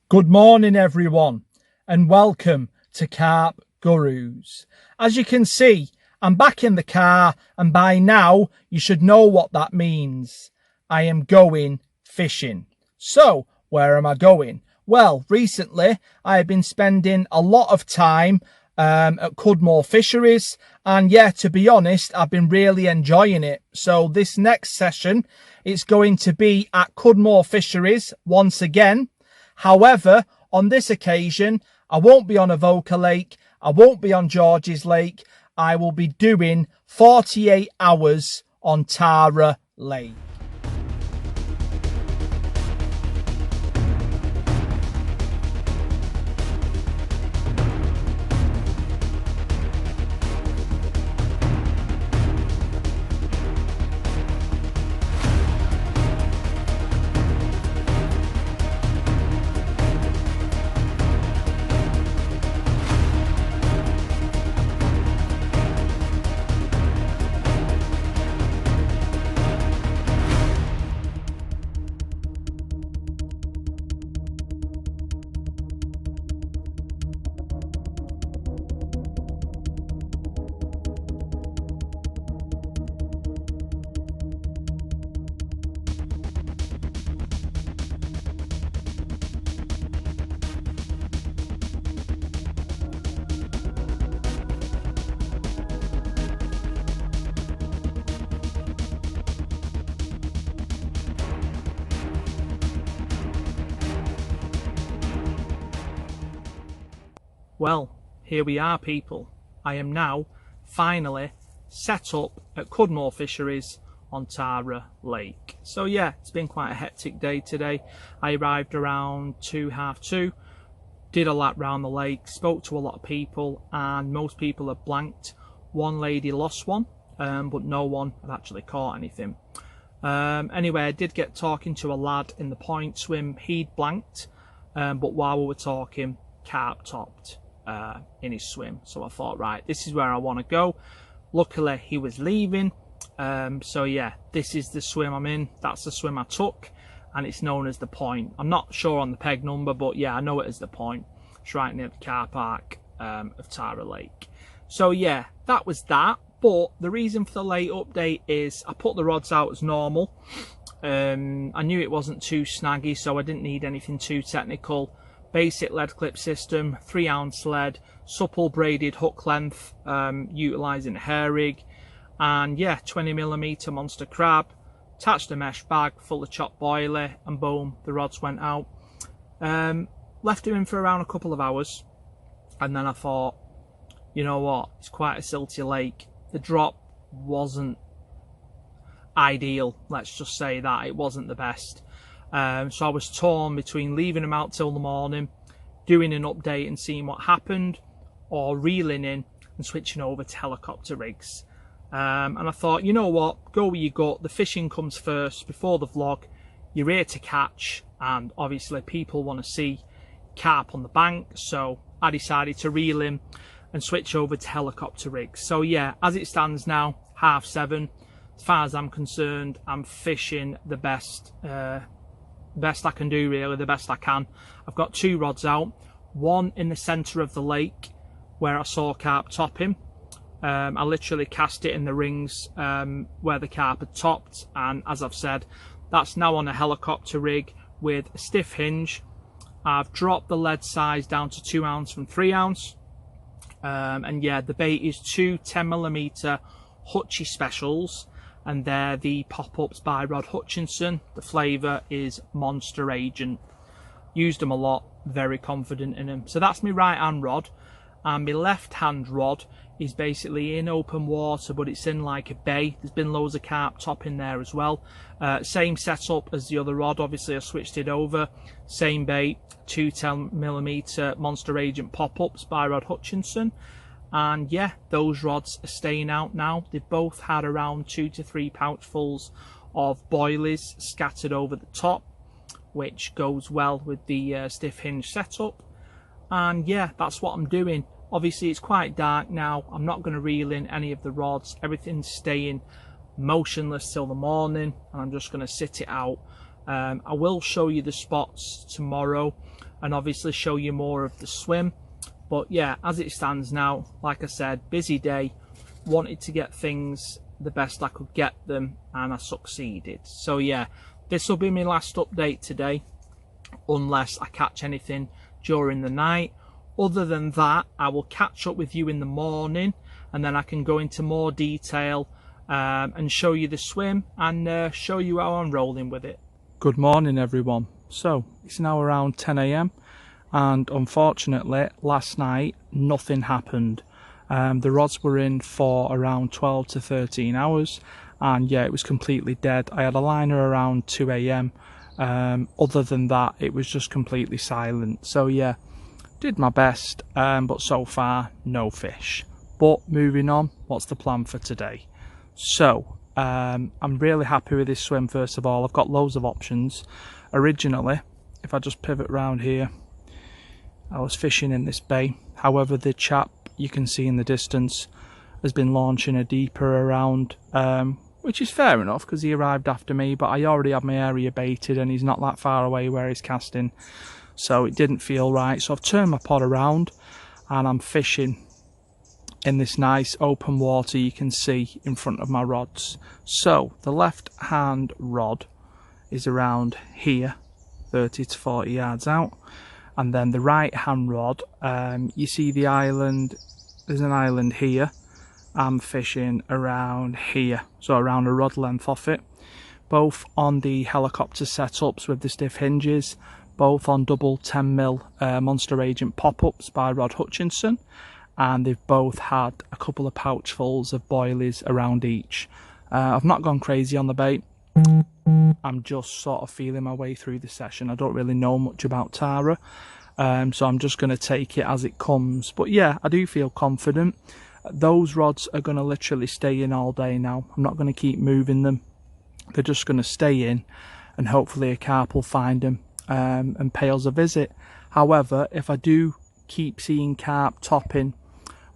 Good morning, everyone, and welcome to Carp Gurus. As you can see, I'm back in the car, and by now you should know what that means. I am going fishing. So, where am I going? Well, recently I have been spending a lot of time at Cudmore Fisheries, and yeah, to be honest, I've been really enjoying it. So this next session, it's going to be at Cudmore Fisheries once again. However, on this occasion, I won't be on Avoca Lake, I won't be on George's Lake, I will be doing 48 hours on Tara Lake. Well, here we are, people. I am now finally set up at Cudmore Fisheries on Tara Lake. So yeah, it's been quite a hectic day today. I arrived around 2:30, did a lap round the lake, spoke to a lot of people, and most people have blanked. One lady lost one, but no one had actually caught anything. Anyway, I did get talking to a lad in the point swim. He'd blanked, but while we were talking, carp topped in his swim. So I thought, right, this is where I want to go. Luckily, he was leaving. So yeah, this is the swim I'm in. That's the swim I took, and it's known as the point. I'm not sure on the peg number, but yeah, I know it as the point. It's right near the car park of Tara Lake. So yeah, that was that. But the reason for the late update is I put the rods out as normal. I knew it wasn't too snaggy, so I didn't need anything too technical. Basic lead clip system, 3-ounce lead, supple braided hook length, utilising a hair rig, and yeah, 20mm monster crab. Attached a mesh bag full of chopped boilie, and boom, the rods went out. Left him in for around a couple of hours, and then I thought, you know what, it's quite a silty lake. The drop wasn't ideal, let's just say that. It wasn't the best. So I was torn between leaving them out till the morning, doing an update and seeing what happened, or reeling in and switching over to helicopter rigs. And I thought, you know what, go where you gut. The fishing comes first before the vlog. You're here to catch, and obviously people want to see carp on the bank, so I decided to reel in and switch over to helicopter rigs. So yeah, as it stands now, 7:30, as far as I'm concerned, I'm fishing the best I can do, really, the best I can. I've got 2 rods out, one in the centre of the lake where I saw carp topping. I literally cast it in the rings where the carp had topped, and as I've said, that's now on a helicopter rig with a stiff hinge. I've dropped the lead size down to 2-ounce from 3-ounce, and yeah, the bait is 2 10mm Hutchie specials, and they're the pop-ups by Rod Hutchinson. The flavour is Monster Agent. Used them a lot, very confident in them. So that's my right hand rod, and my left hand rod is basically in open water, but it's in like a bay. There's been loads of carp top in there as well. Same setup as the other rod, obviously I switched it over. Same bait, 2 10mm Monster Agent pop-ups by Rod Hutchinson. And yeah, those rods are staying out now. They've both had around 2 to 3 pouchfuls of boilies scattered over the top, which goes well with the stiff hinge setup. And yeah, that's what I'm doing. Obviously it's quite dark now. I'm not going to reel in any of the rods. Everything's staying motionless till the morning, and I'm just going to sit it out. I will show you the spots tomorrow. and obviously show you more of the swim. But yeah, as it stands now, like I said, busy day, wanted to get things the best I could get them, and I succeeded. So yeah, this will be my last update today, unless I catch anything during the night. Other than that, I will catch up with you in the morning, and then I can go into more detail and show you the swim and show you how I'm rolling with it. Good morning everyone. So it's now around 10 AM and unfortunately last night nothing happened. The rods were in for around 12 to 13 hours and yeah, it was completely dead. I had a liner around 2 AM. Other than that, it was just completely silent. So yeah, did my best, but so far no fish. But moving on, what's the plan for today? So I'm really happy with this swim. First of all, I've got loads of options. Originally, if I just pivot around here, I was fishing in this bay. However, the chap you can see in the distance has been launching a deeper around, which is fair enough because he arrived after me, but I already had my area baited and he's not that far away where he's casting, so it didn't feel right. So I've turned my pod around and I'm fishing in this nice open water you can see in front of my rods. So the left hand rod is around here, 30 to 40 yards out, and then the right hand rod, you see the island, there's an island here. I'm fishing around here, so around a rod length off it, both on the helicopter setups with the stiff hinges, both on double 10mm Monster Agent pop-ups by Rod Hutchinson, and they've both had a couple of pouchfuls of boilies around each. I've not gone crazy on the bait. I'm just sort of feeling my way through the session. I don't really know much about Tara, so I'm just going to take it as it comes. But yeah, I do feel confident. Those rods are going to literally stay in all day now. I'm not going to keep moving them. They're just going to stay in, and hopefully a carp will find them and pay us a visit. However, if I do keep seeing carp topping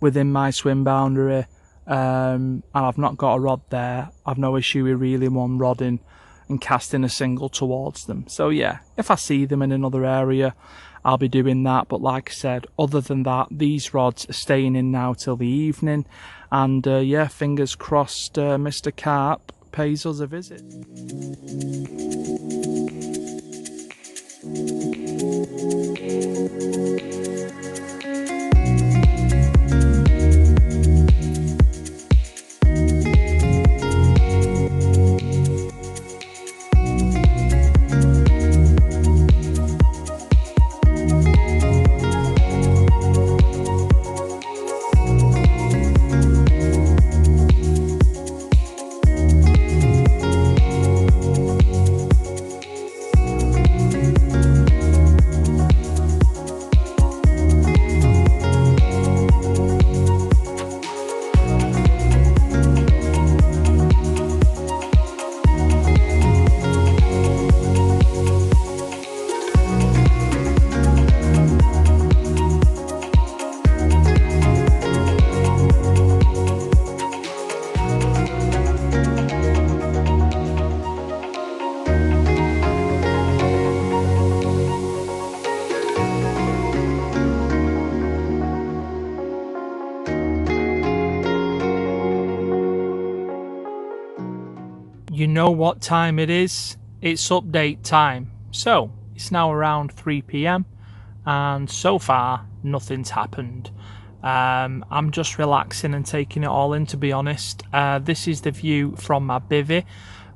within my swim boundary, and I've not got a rod there, I've no issue with reeling one rod in and casting a single towards them. So yeah, if I see them in another area, I'll be doing that. But like I said, other than that, these rods are staying in now till the evening, and yeah, fingers crossed Mr. Carp pays us a visit. You know what time it is? It's update time. So it's now around 3 PM and so far nothing's happened. I'm just relaxing and taking it all in, to be honest. This is the view from my bivvy.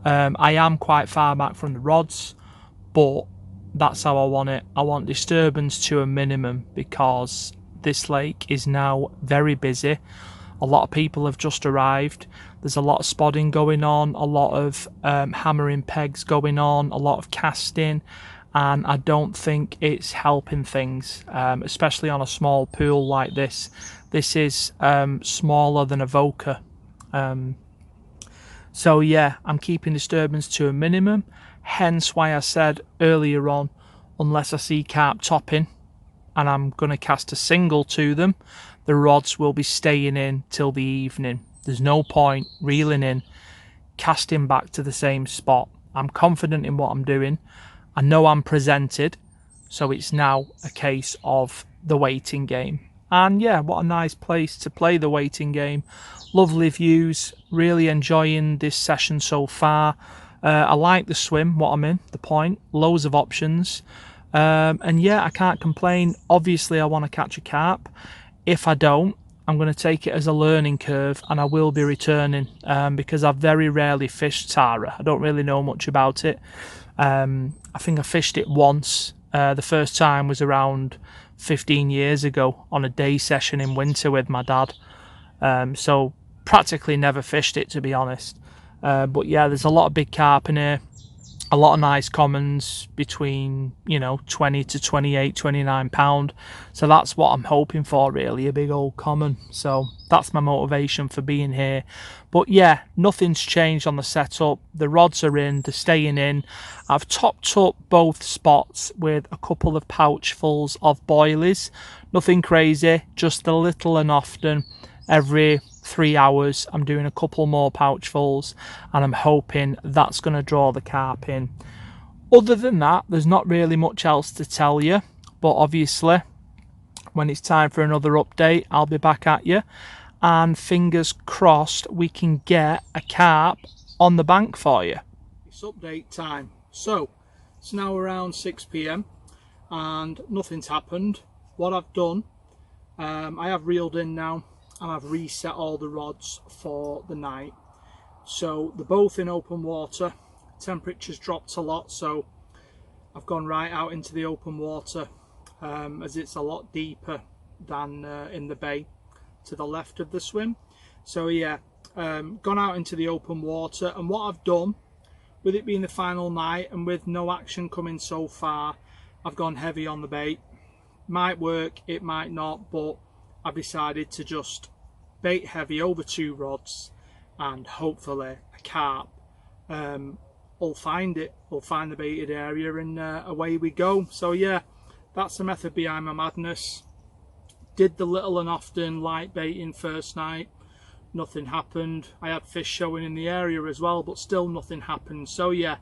I am quite far back from the rods, but that's how I want it. I want disturbance to a minimum because this lake is now very busy. A lot of people have just arrived. There's a lot of spodding going on, a lot of hammering pegs going on, a lot of casting, and I don't think it's helping things, especially on a small pool like this. This is smaller than a Voca. So yeah, I'm keeping disturbance to a minimum, hence why I said earlier on, unless I see carp topping and I'm going to cast a single to them, the rods will be staying in till the evening. There's no point reeling in, casting back to the same spot. I'm confident in what I'm doing. I know I'm presented. So it's now a case of the waiting game. And yeah, what a nice place to play the waiting game. Lovely views, really enjoying this session so far. I like the swim, what I'm in, the point, loads of options. And yeah, I can't complain. Obviously, I want to catch a carp. If I don't, I'm going to take it as a learning curve and I will be returning because I've very rarely fished Tara. I don't really know much about it. I think I fished it once. The first time was around 15 years ago on a day session in winter with my dad. So practically never fished it, to be honest. But yeah, there's a lot of big carp in here. A lot of nice commons between 20 to 28, 29 pound. So that's what I'm hoping for, really, a big old common. So that's my motivation for being here. But yeah, nothing's changed on the setup. The rods are in, they're staying in. I've topped up both spots with a couple of pouchfuls of boilies. Nothing crazy, just a little and often. Every 3 hours I'm doing a couple more pouchfuls and I'm hoping that's going to draw the carp in. Other than that, there's not really much else to tell you, but obviously when it's time for another update I'll be back at you, and fingers crossed we can get a carp on the bank for you. It's update time. So it's now around 6 p.m. and nothing's happened. What I've done, I have reeled in now and I've reset all the rods for the night. So they're both in open water. Temperature's dropped a lot, so I've gone right out into the open water as it's a lot deeper than in the bay to the left of the swim. So yeah, gone out into the open water, and what I've done, with it being the final night and with no action coming so far, I've gone heavy on the bait. Might work, it might not, but I've decided to just bait heavy over 2 rods and hopefully a carp will find it, will find the baited area, and away we go. So yeah, that's the method behind my madness. Did the little and often light baiting first night, nothing happened. I had fish showing in the area as well, but still nothing happened. So yeah,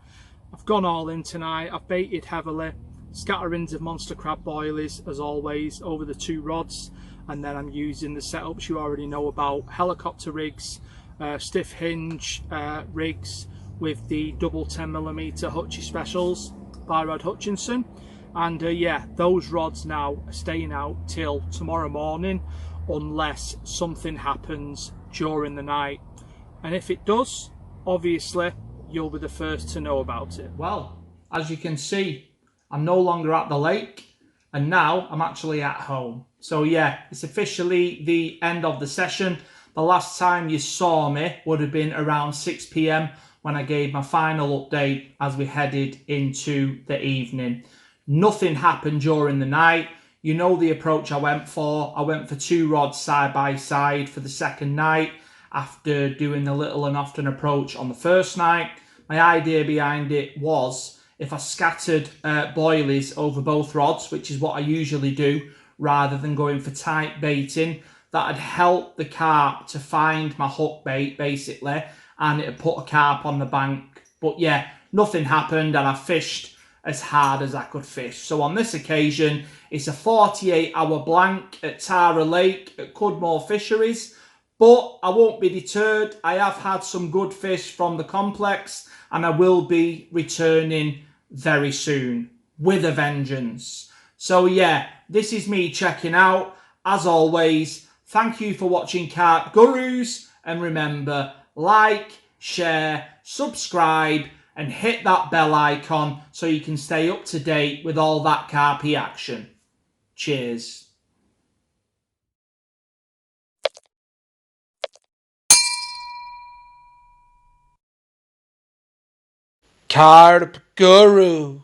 I've gone all in tonight. I've baited heavily, scatterings of monster crab boilies as always over the 2 rods, and then I'm using the setups you already know about: helicopter rigs, stiff hinge rigs with the double 10mm Hutchie specials by Rod Hutchinson. And yeah, those rods now are staying out till tomorrow morning unless something happens during the night, and if it does, obviously you'll be the first to know about it. Well, as you can see, I'm no longer at the lake and now I'm actually at home. So yeah, it's officially the end of the session. The last time you saw me would have been around 6 p.m. when I gave my final update as we headed into the evening. Nothing happened during the night. You know the approach I went for. I went for 2 rods side by side for the second night after doing the little and often approach on the first night. My idea behind it was, if I scattered boilies over both rods, which is what I usually do, rather than going for tight baiting, that'd help the carp to find my hook bait basically, and it'd put a carp on the bank. But yeah, nothing happened and I fished as hard as I could fish. So on this occasion, it's a 48-hour blank at Tara Lake at Cudmore Fisheries. But I won't be deterred. I have had some good fish from the complex and I will be returning very soon with a vengeance. So yeah, this is me checking out. As always, thank you for watching Carp Gurus, and remember, like, share, subscribe, and hit that bell icon so you can stay up to date with all that carpy action. Cheers. Carp Guru.